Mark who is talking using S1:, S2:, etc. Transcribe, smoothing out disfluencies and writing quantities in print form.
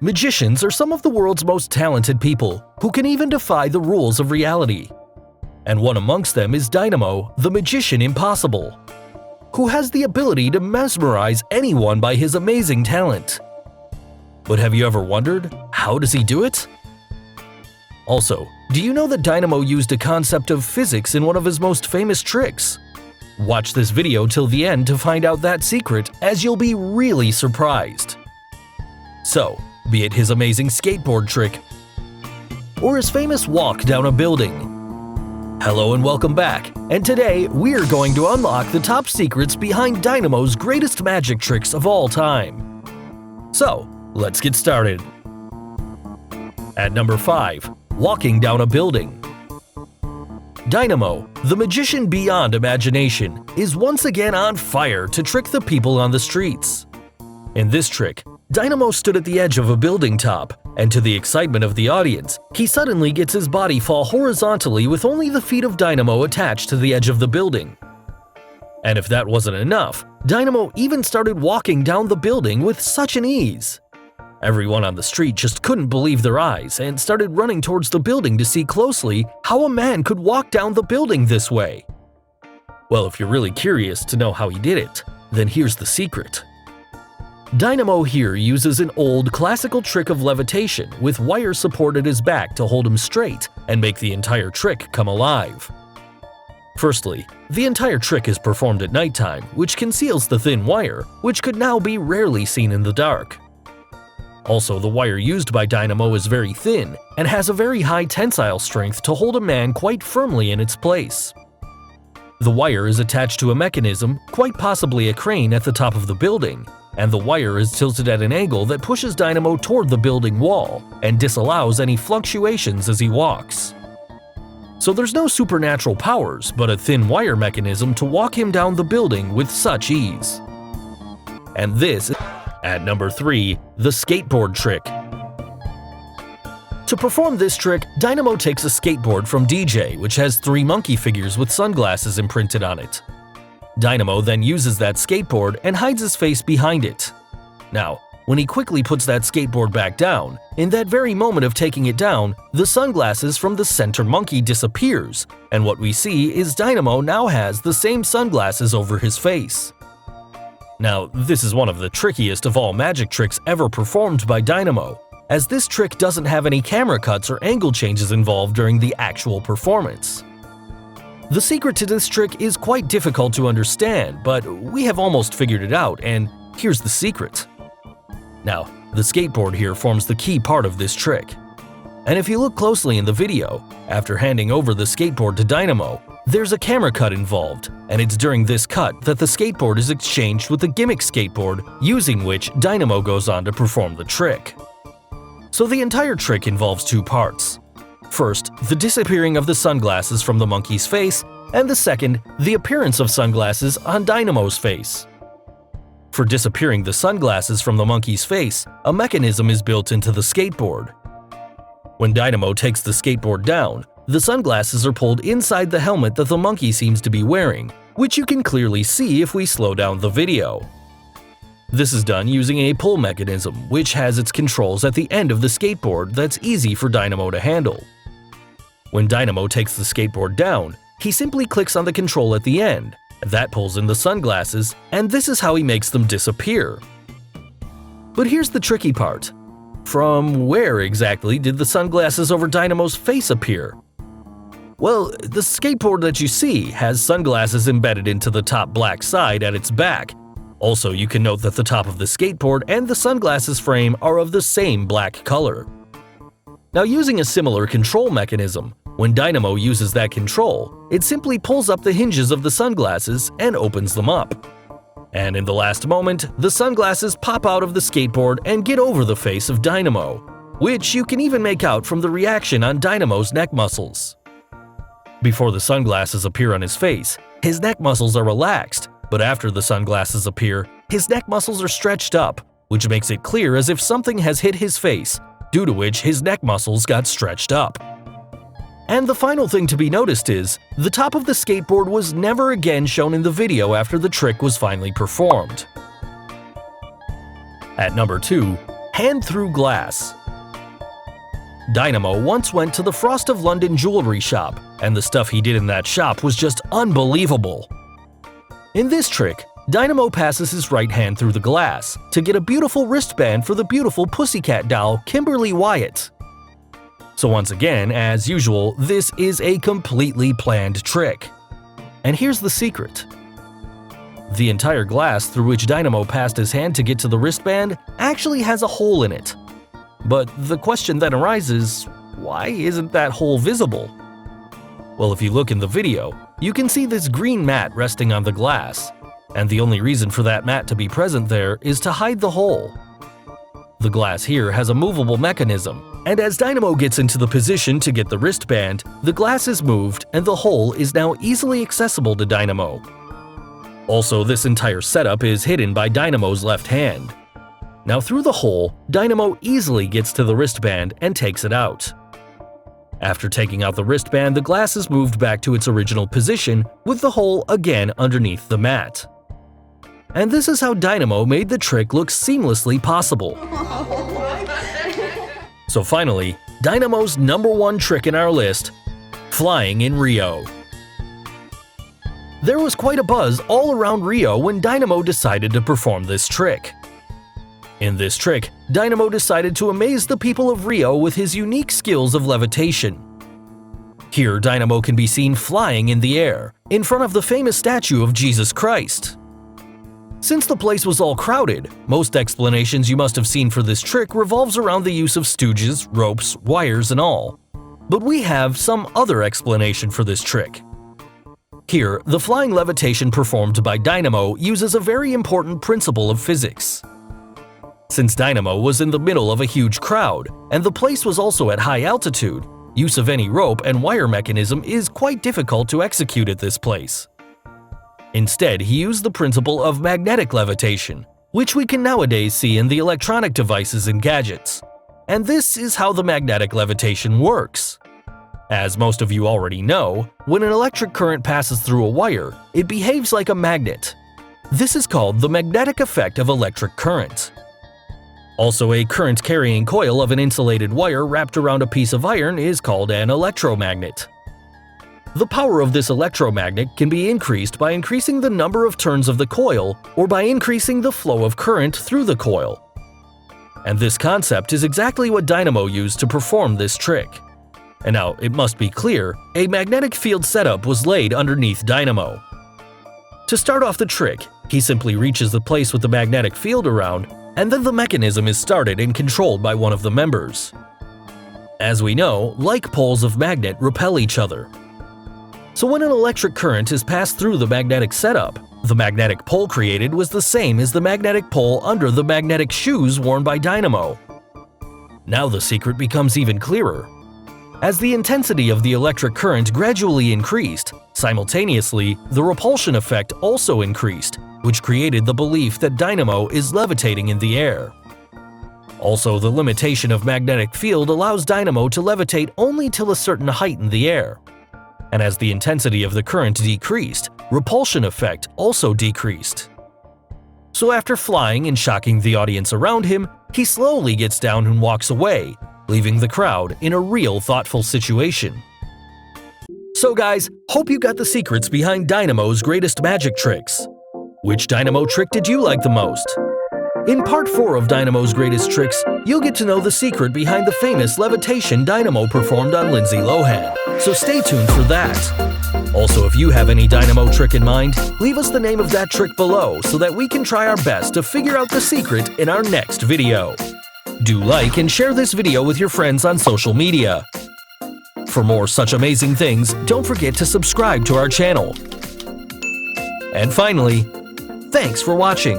S1: Magicians are some of the world's most talented people who can even defy the rules of reality. And one amongst them is Dynamo, the Magician Impossible, who has the ability to mesmerize anyone by his amazing talent. But have you ever wondered, how does he do it? Also, do you know that Dynamo used a concept of physics in one of his most famous tricks? Watch this video till the end to find out that secret, as you'll be really surprised. So, be it his amazing skateboard trick or his famous walk down a building. Hello and welcome back, and today we're going to unlock the top secrets behind Dynamo's greatest magic tricks of all time. So, let's get started. At number 5. Walking down a building. Dynamo, the magician beyond imagination, is once again on fire to trick the people on the streets. In this trick, Dynamo stood at the edge of a building top, and to the excitement of the audience, he suddenly gets his body fall horizontally with only the feet of Dynamo attached to the edge of the building. And if that wasn't enough, Dynamo even started walking down the building with such an ease. Everyone on the street just couldn't believe their eyes and started running towards the building to see closely how a man could walk down the building this way. Well, if you're really curious to know how he did it, then here's the secret. Dynamo here uses an old classical trick of levitation with wire support at his back to hold him straight and make the entire trick come alive. Firstly, the entire trick is performed at nighttime, which conceals the thin wire, which could now be rarely seen in the dark. Also, the wire used by Dynamo is very thin and has a very high tensile strength to hold a man quite firmly in its place. The wire is attached to a mechanism, quite possibly a crane at the top of the building, and the wire is tilted at an angle that pushes Dynamo toward the building wall and disallows any fluctuations as he walks. So there's no supernatural powers, but a thin wire mechanism to walk him down the building with such ease. And this at number 3, the Skateboard Trick. To perform this trick, Dynamo takes a skateboard from DJ, which has 3 monkey figures with sunglasses imprinted on it. Dynamo then uses that skateboard and hides his face behind it. Now, when he quickly puts that skateboard back down, in that very moment of taking it down, the sunglasses from the center monkey disappears, and what we see is Dynamo now has the same sunglasses over his face. Now, this is one of the trickiest of all magic tricks ever performed by Dynamo, as this trick doesn't have any camera cuts or angle changes involved during the actual performance. The secret to this trick is quite difficult to understand, but we have almost figured it out, and here's the secret. Now, the skateboard here forms the key part of this trick. And if you look closely in the video, after handing over the skateboard to Dynamo, there's a camera cut involved, and it's during this cut that the skateboard is exchanged with the gimmick skateboard, using which Dynamo goes on to perform the trick. So the entire trick involves 2 parts. First, the disappearing of the sunglasses from the monkey's face, and the second, the appearance of sunglasses on Dynamo's face. For disappearing the sunglasses from the monkey's face, a mechanism is built into the skateboard. When Dynamo takes the skateboard down, the sunglasses are pulled inside the helmet that the monkey seems to be wearing, which you can clearly see if we slow down the video. This is done using a pull mechanism, which has its controls at the end of the skateboard that's easy for Dynamo to handle. When Dynamo takes the skateboard down, he simply clicks on the control at the end. That pulls in the sunglasses, and this is how he makes them disappear. But here's the tricky part. From where exactly did the sunglasses over Dynamo's face appear? Well, the skateboard that you see has sunglasses embedded into the top black side at its back. Also, you can note that the top of the skateboard and the sunglasses frame are of the same black color. Now, using a similar control mechanism, when Dynamo uses that control, it simply pulls up the hinges of the sunglasses and opens them up. And in the last moment, the sunglasses pop out of the skateboard and get over the face of Dynamo, which you can even make out from the reaction on Dynamo's neck muscles. Before the sunglasses appear on his face, his neck muscles are relaxed, but after the sunglasses appear, his neck muscles are stretched up, which makes it clear as if something has hit his face, due to which his neck muscles got stretched up. And the final thing to be noticed is, the top of the skateboard was never again shown in the video after the trick was finally performed. At number 2, hand-through glass. Dynamo once went to the Frost of London jewelry shop, and the stuff he did in that shop was just unbelievable. In this trick, Dynamo passes his right hand through the glass to get a beautiful wristband for the beautiful pussycat doll Kimberly Wyatt. So once again, as usual, this is a completely planned trick. And here's the secret. The entire glass through which Dynamo passed his hand to get to the wristband actually has a hole in it. But the question then arises, why isn't that hole visible? Well, if you look in the video, you can see this green mat resting on the glass, and the only reason for that mat to be present there is to hide the hole. The glass here has a movable mechanism, and as Dynamo gets into the position to get the wristband, the glass is moved and the hole is now easily accessible to Dynamo. Also, this entire setup is hidden by Dynamo's left hand. Now through the hole, Dynamo easily gets to the wristband and takes it out. After taking out the wristband, the glass is moved back to its original position with the hole again underneath the mat. And this is how Dynamo made the trick look seamlessly possible. So finally, Dynamo's #1 trick in our list, flying in Rio. There was quite a buzz all around Rio when Dynamo decided to perform this trick. In this trick, Dynamo decided to amaze the people of Rio with his unique skills of levitation. Here, Dynamo can be seen flying in the air, in front of the famous statue of Jesus Christ. Since the place was all crowded, most explanations you must have seen for this trick revolves around the use of stooges, ropes, wires, and all. But we have some other explanation for this trick. Here, the flying levitation performed by Dynamo uses a very important principle of physics. Since Dynamo was in the middle of a huge crowd, and the place was also at high altitude, use of any rope and wire mechanism is quite difficult to execute at this place. Instead, he used the principle of magnetic levitation, which we can nowadays see in the electronic devices and gadgets. And this is how the magnetic levitation works. As most of you already know, when an electric current passes through a wire, it behaves like a magnet. This is called the magnetic effect of electric current. Also, a current-carrying coil of an insulated wire wrapped around a piece of iron is called an electromagnet. The power of this electromagnet can be increased by increasing the number of turns of the coil or by increasing the flow of current through the coil. And this concept is exactly what Dynamo used to perform this trick. And now, it must be clear, a magnetic field setup was laid underneath Dynamo. To start off the trick, he simply reaches the place with the magnetic field around, and then the mechanism is started and controlled by one of the members. As we know, like poles of magnet repel each other. So when an electric current is passed through the magnetic setup, the magnetic pole created was the same as the magnetic pole under the magnetic shoes worn by Dynamo. Now the secret becomes even clearer. As the intensity of the electric current gradually increased, simultaneously, the repulsion effect also increased, which created the belief that Dynamo is levitating in the air. Also, the limitation of magnetic field allows Dynamo to levitate only till a certain height in the air. And as the intensity of the current decreased, repulsion effect also decreased. So after flying and shocking the audience around him, he slowly gets down and walks away, leaving the crowd in a real thoughtful situation. So guys, hope you got the secrets behind Dynamo's greatest magic tricks. Which Dynamo trick did you like the most? In part 4 of Dynamo's greatest tricks, you'll get to know the secret behind the famous levitation Dynamo performed on Lindsay Lohan, so stay tuned for that. Also, if you have any Dynamo trick in mind, leave us the name of that trick below so that we can try our best to figure out the secret in our next video. Do like and share this video with your friends on social media. For more such amazing things, don't forget to subscribe to our channel. And finally, thanks for watching.